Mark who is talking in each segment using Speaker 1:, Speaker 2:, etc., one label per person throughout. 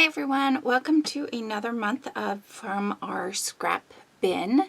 Speaker 1: Hi everyone, welcome to another month from our scrap bin,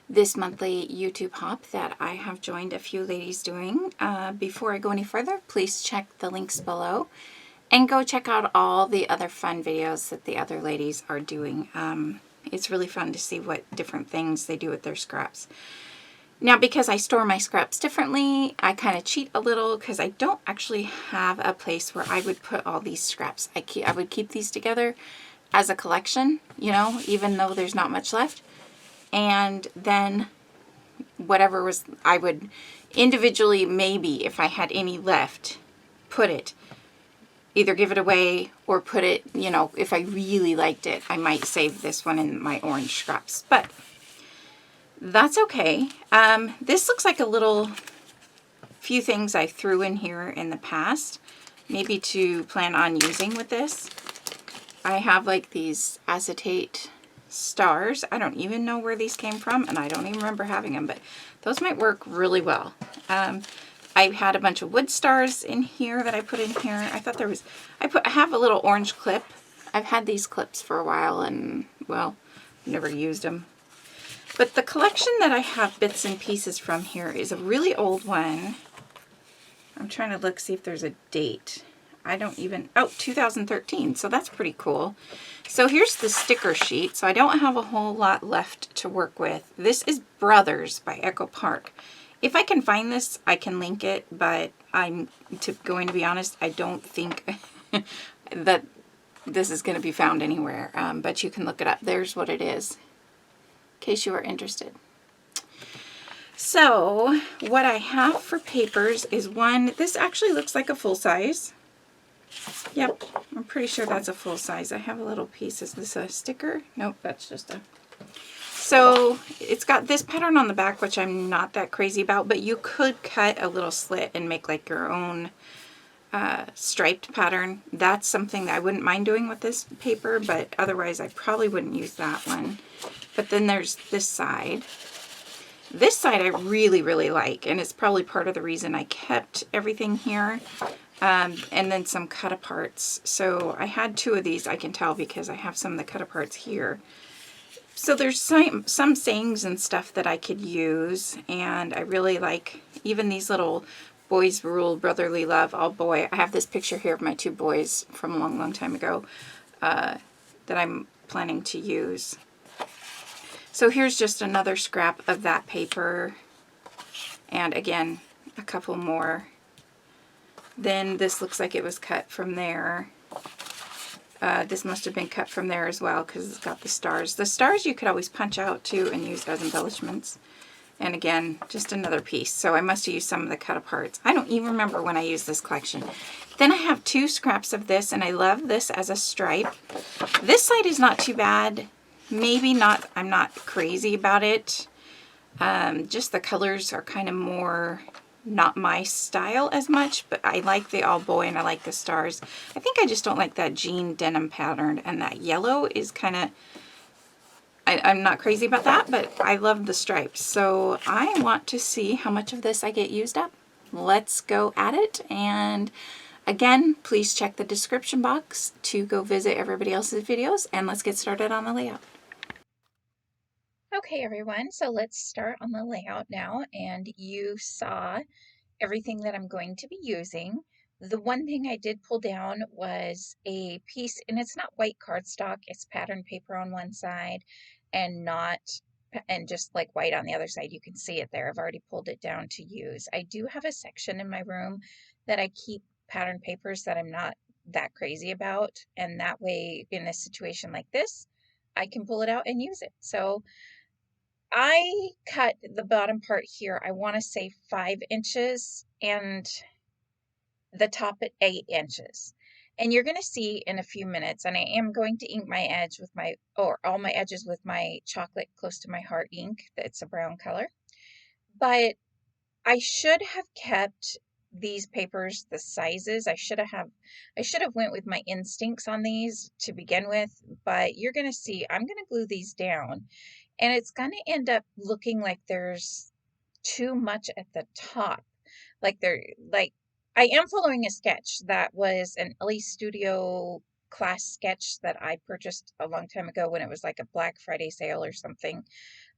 Speaker 1: this monthly YouTube hop that I have joined a few ladies doing. Before I go any further, please check the links below and go check out all the other fun videos that the other ladies are doing. It's really fun to see what different things they do with their scraps. Now, because I store my scraps differently, I kind of cheat a little because I don't actually have a place where I would put all these scraps. I would keep these together as a collection, you know, even though there's not much left. And then whatever was, I would individually, maybe if I had any left, put it, either give it away or put it, you know, if I really liked it, I might save this one in my orange scraps. But that's okay. This looks like a little few things I threw in here in the past, maybe to plan on using with this. I have like these acetate stars. I don't even know where these came from, and I don't even remember having them, but those might work really well. I had a bunch of wood stars in here that I put in here. I thought there was, I have a little orange clip. I've had these clips for a while and, well, never used them. But the collection that I have bits and pieces from here is a really old one. I'm trying to look, see if there's a date. I don't even, oh, 2013, so that's pretty cool. So here's the sticker sheet. So I don't have a whole lot left to work with. This is Brothers by Echo Park. If I can find this, I can link it, but I'm going to be honest, I don't think that this is going to be found anywhere, but you can look it up. There's what it is, in case you are interested. So what I have for papers is one, this actually looks like a full size. Yep, I'm pretty sure that's a full size. I have a little piece. Is this a sticker? Nope, that's just a... So it's got this pattern on the back, which I'm not that crazy about, but you could cut a little slit and make like your own striped pattern. That's something that I wouldn't mind doing with this paper, but otherwise I probably wouldn't use that one. But then there's this side. This side I really, really like, and it's probably part of the reason I kept everything here. And then some cut-aparts. So I had two of these, I can tell, because I have some of the cut-aparts here. So there's some sayings and stuff that I could use, and I really like even these little boys rule, brotherly love, all boy. I have this picture here of my two boys from a long, long time ago that I'm planning to use. So here's just another scrap of that paper, and again, a couple more. Then this looks like it was cut from there. This must have been cut from there as well because it's got the stars. The stars you could always punch out too and use as embellishments. And again, just another piece. So I must have used some of the cut-aparts. I don't even remember when I used this collection. Then I have two scraps of this, and I love this as a stripe. This side is not too bad. Maybe not, I'm not crazy about it. Just the colors are kind of more not my style as much, but I like the all boy and I like the stars. I think I just don't like that jean denim pattern, and that yellow is kind of, I'm not crazy about that, but I love the stripes. So I want to see how much of this I get used up. Let's go at it. And again, please check the description box to go visit everybody else's videos, and let's get started on the layout. Okay everyone, so let's start on the layout now, and you saw everything that I'm going to be using. The one thing I did pull down was a piece, and it's not white cardstock, it's pattern paper on one side and just like white on the other side. You can see it there. I've already pulled it down to use. I do have a section in my room that I keep pattern papers that I'm not that crazy about, and that way in a situation like this I can pull it out and use it. So I cut the bottom part here, I want to say 5 inches, and the top at 8 inches. And you're going to see in a few minutes, and I am going to ink my edge with my, or all my edges with my chocolate close to my heart ink. It's a brown color. But I should have kept these papers the sizes. I should have went with my instincts on these to begin with, but you're going to see I'm going to glue these down, and it's going to end up looking like there's too much at the top. Like I am following a sketch that was an LE Studio class sketch that I purchased a long time ago when it was like a Black Friday sale or something.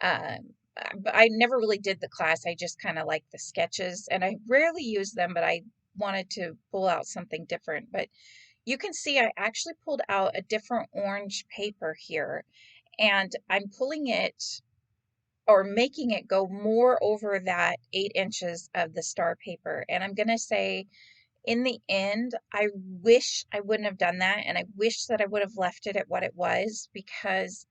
Speaker 1: But I never really did the class. I just kind of like the sketches, and I rarely use them, but I wanted to pull out something different. But you can see I actually pulled out a different orange paper here, and I'm pulling it or making it go more over that 8 inches of the star paper. And I'm going to say, in the end, I wish I wouldn't have done that, and I wish that I would have left it at what it was, because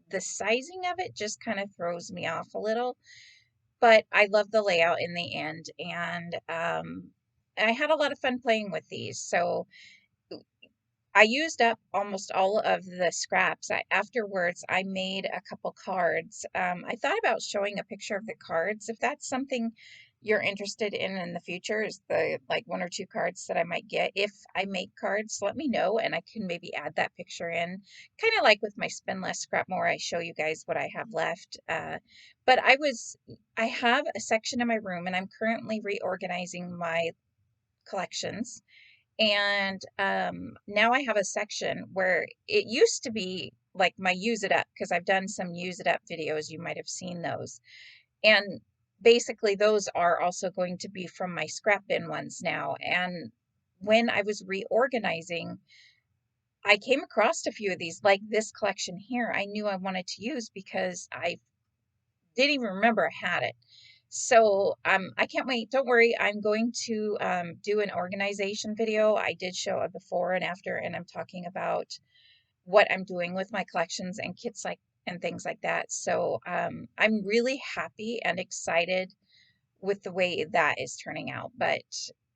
Speaker 1: the sizing of it just kind of throws me off a little. But I love the layout in the end, and I had a lot of fun playing with these. So I used up almost all of the scraps. Afterwards, I made a couple cards. I thought about showing a picture of the cards. If that's something you're interested in the future, is the like 1 or 2 cards that I might get. If I make cards, let me know, and I can maybe add that picture in. Kind of like with my Spend Less, Scrap More, I show you guys what I have left. But I have a section in my room, and I'm currently reorganizing my collections. And now I have a section where it used to be like my use it up, because I've done some use it up videos. You might have seen those. And basically, those are also going to be from my scrap bin ones now. And when I was reorganizing, I came across a few of these, like this collection here. I knew I wanted to use because I didn't even remember I had it. So I can't wait. Don't worry. I'm going to do an organization video. I did show a before and after, and I'm talking about what I'm doing with my collections and kits like and things like that. So I'm really happy and excited with the way that is turning out. But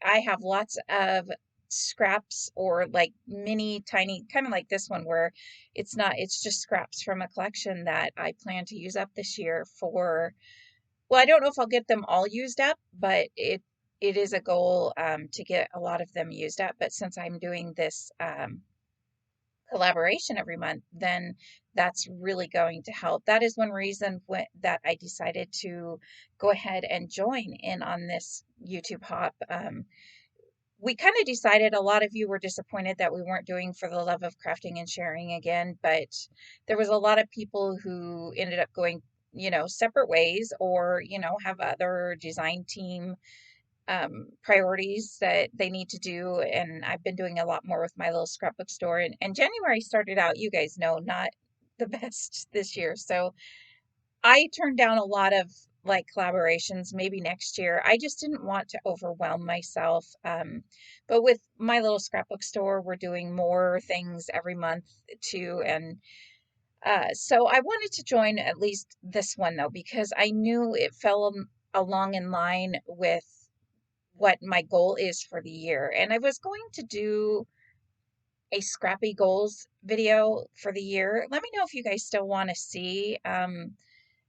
Speaker 1: I have lots of scraps, or like mini tiny, kind of like this one, where it's just scraps from a collection that I plan to use up this year for, well, I don't know if I'll get them all used up, but it is a goal to get a lot of them used up. But since I'm doing this collaboration every month, then that's really going to help. That is one reason that I decided to go ahead and join in on this YouTube hop. We kind of decided, a lot of you were disappointed that we weren't doing For the Love of Crafting and Sharing again, but there was a lot of people who ended up going, separate ways, or, have other design team priorities that they need to do. And I've been doing a lot more with my little scrapbook store. And January started out, you guys know, not the best this year. So I turned down a lot of like collaborations, maybe next year. I just didn't want to overwhelm myself. But with my little scrapbook store, we're doing more things every month too. And so I wanted to join at least this one though, because I knew it fell along in line with what my goal is for the year. And I was going to do a Scrappy goals video for the year. Let me know if you guys still want to see.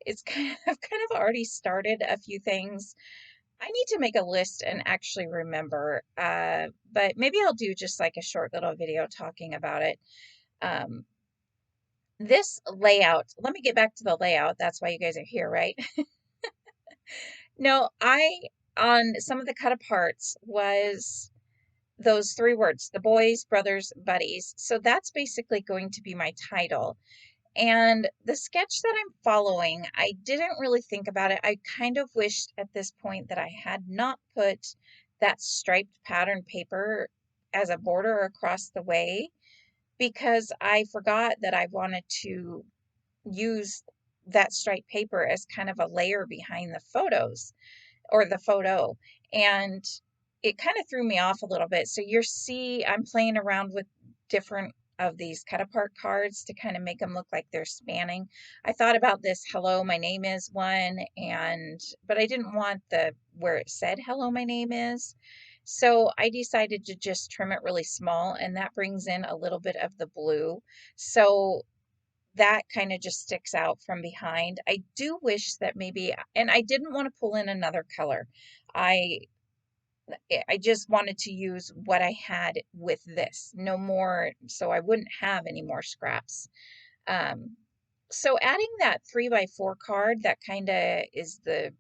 Speaker 1: It's I've kind of already started a few things. I need to make a list and actually remember. But maybe I'll do just like a short little video talking about it. This layout, let me get back to the layout. That's why you guys are here, right? No, on some of the cut aparts was those 3 words, the boys, brothers, buddies. So that's basically going to be my title. And the sketch that I'm following, I didn't really think about it. I kind of wished at this point that I had not put that striped pattern paper as a border across the way, because I forgot that I wanted to use that striped paper as kind of a layer behind the photos, or the photo. And it kind of threw me off a little bit. So I'm playing around with different of these cut apart cards to kind of make them look like they're spanning. I thought about this hello my name is one, but I didn't want where it said hello my name is. So I decided to just trim it really small, and that brings in a little bit of the blue. So that kind of just sticks out from behind. I do wish that maybe, and I didn't want to pull in another color. I just wanted to use what I had with this, no more, so I wouldn't have any more scraps. So adding that 3x4 card, that kind of is the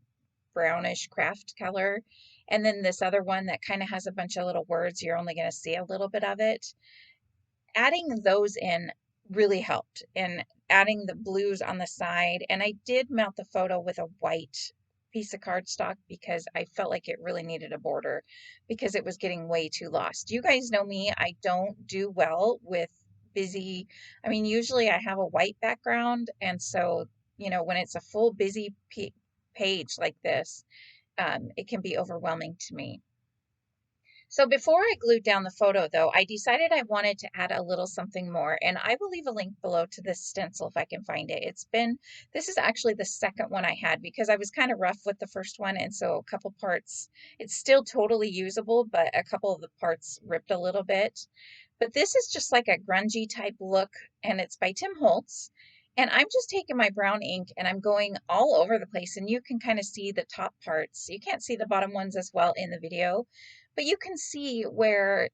Speaker 1: brownish craft color, and then this other one that kind of has a bunch of little words, you're only going to see a little bit of it. adding those in really helped, and adding the blues on the side. And I did mount the photo with a white piece of cardstock because I felt like it really needed a border because it was getting way too lost. You guys know me, I don't do well with busy, I mean, usually I have a white background, and so, you know, when it's a full busy page like this, it can be overwhelming to me. So before I glued down the photo, though, I decided I wanted to add a little something more, and I will leave a link below to this stencil if I can find it. This is actually the second one I had because I was kind of rough with the first one, and so a couple parts, it's still totally usable, but a couple of the parts ripped a little bit. But this is just like a grungy type look, and it's by Tim Holtz. And I'm just taking my brown ink and I'm going all over the place, and you can kind of see the top parts. You can't see the bottom ones as well in the video, but you can see where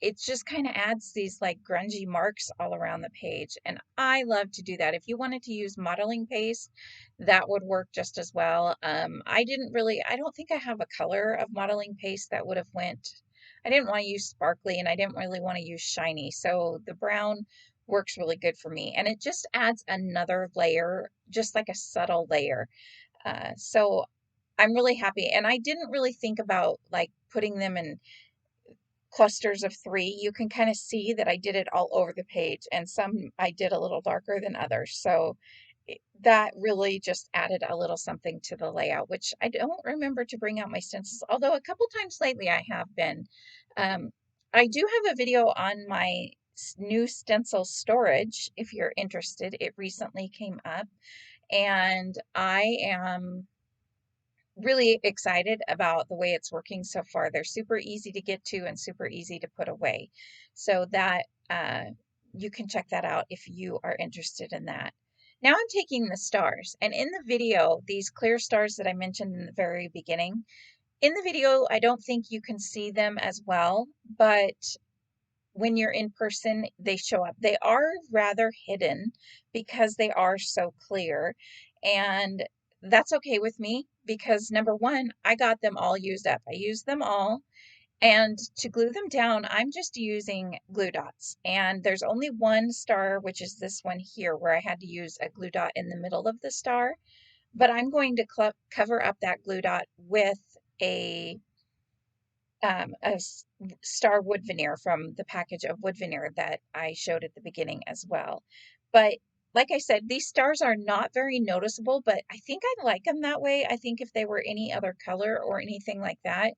Speaker 1: it just kind of adds these like grungy marks all around the page. And I love to do that. If you wanted to use modeling paste, that would work just as well. I don't think I have a color of modeling paste that would have I didn't want to use sparkly, and I didn't really want to use shiny. So the brown works really good for me. And it just adds another layer, just like a subtle layer. So I'm really happy. And I didn't really think about like putting them in clusters of 3. You can kind of see that I did it all over the page, and some I did a little darker than others. So that really just added a little something to the layout, which I don't remember to bring out my stencils, although a couple times lately I have been. I do have a video on my new stencil storage if you're interested. It recently came up, and I am really excited about the way it's working so far. They're super easy to get to and super easy to put away. So that you can check that out if you are interested in that. Now I'm taking the stars, and in the video, these clear stars that I mentioned in the very beginning, in the video, I don't think you can see them as well, but when you're in person, they show up. They are rather hidden because they are so clear. And that's okay with me because number one, I got them all used up. I used them all. And to glue them down, I'm just using glue dots. And there's only one star, which is this one here, where I had to use a glue dot in the middle of the star. But I'm going to cover up that glue dot with a star wood veneer from the package of wood veneer that I showed at the beginning as well. But like I said, these stars are not very noticeable, but I think I like them that way. I think if they were any other color or anything like that,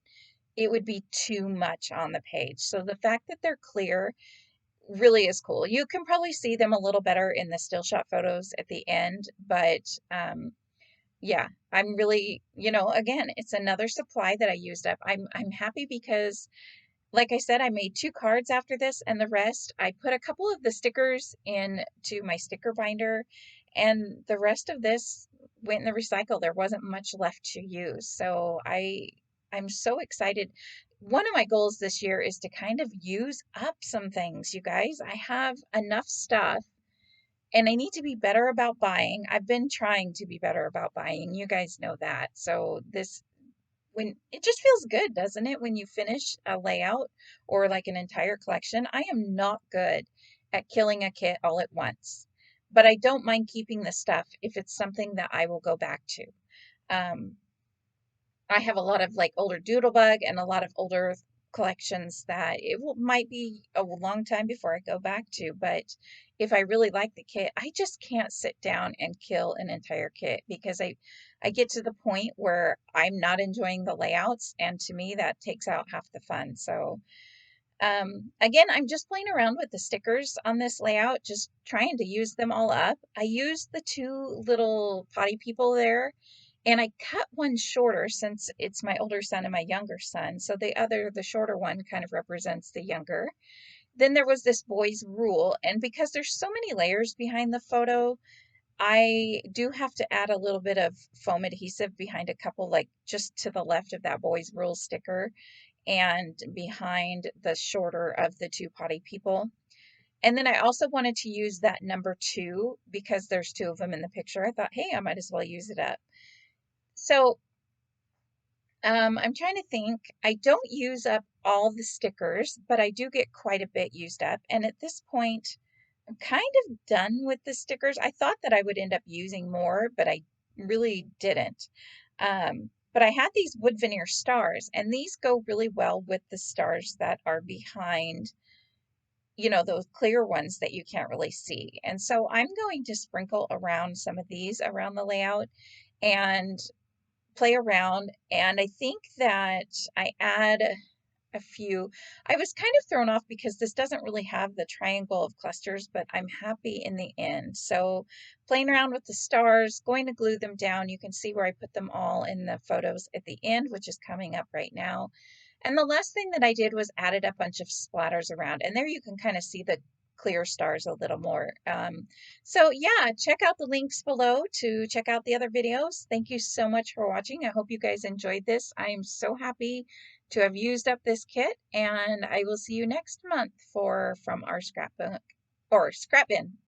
Speaker 1: it would be too much on the page. So the fact that they're clear really is cool. You can probably see them a little better in the still shot photos at the end, but yeah, I'm really, again, it's another supply that I used up. I'm happy because, like I said, I made 2 cards after this, and the rest, I put a couple of the stickers into my sticker binder, and the rest of this went in the recycle. There wasn't much left to use. So I'm so excited. One of my goals this year is to kind of use up some things, you guys. I have enough stuff, and I need to be better about buying. I've been trying to be better about buying. You guys know that. So when it just feels good, doesn't it? When you finish a layout or like an entire collection. I am not good at killing a kit all at once, but I don't mind keeping the stuff if it's something that I will go back to. Um, I have a lot of like older Doodlebug and a lot of older collections that might be a long time before I go back to, but if I really like the kit, I just can't sit down and kill an entire kit because I get to the point where I'm not enjoying the layouts, and to me that takes out half the fun. So again, I'm just playing around with the stickers on this layout, just trying to use them all up. I used the 2 little potty people there, and I cut one shorter since it's my older son and my younger son. So the shorter one kind of represents the younger. Then there was this boy's rule, and because there's so many layers behind the photo, I do have to add a little bit of foam adhesive behind a couple, like just to the left of that boy's rule sticker and behind the shorter of the 2 potty people. And then I also wanted to use that number 2 because there's 2 of them in the picture. I thought, hey, I might as well use it up. So I'm trying to think. I don't use up all the stickers, but I do get quite a bit used up. And at this point, I'm kind of done with the stickers. I thought that I would end up using more, but I really didn't. But I had these wood veneer stars, and these go really well with the stars that are behind, those clear ones that you can't really see. And so I'm going to sprinkle around some of these around the layout and play around. And I think that I add a few. I was kind of thrown off because this doesn't really have the triangle of clusters, but I'm happy in the end. So playing around with the stars, going to glue them down. You can see where I put them all in the photos at the end, which is coming up right now. And the last thing that I did was added a bunch of splatters around, and there you can kind of see the clear stars a little more. So yeah, check out the links below to check out the other videos. Thank you so much for watching. I hope you guys enjoyed this. I'm so happy to have used up this kit, and I will see you next month from our scrapbook or scrap bin.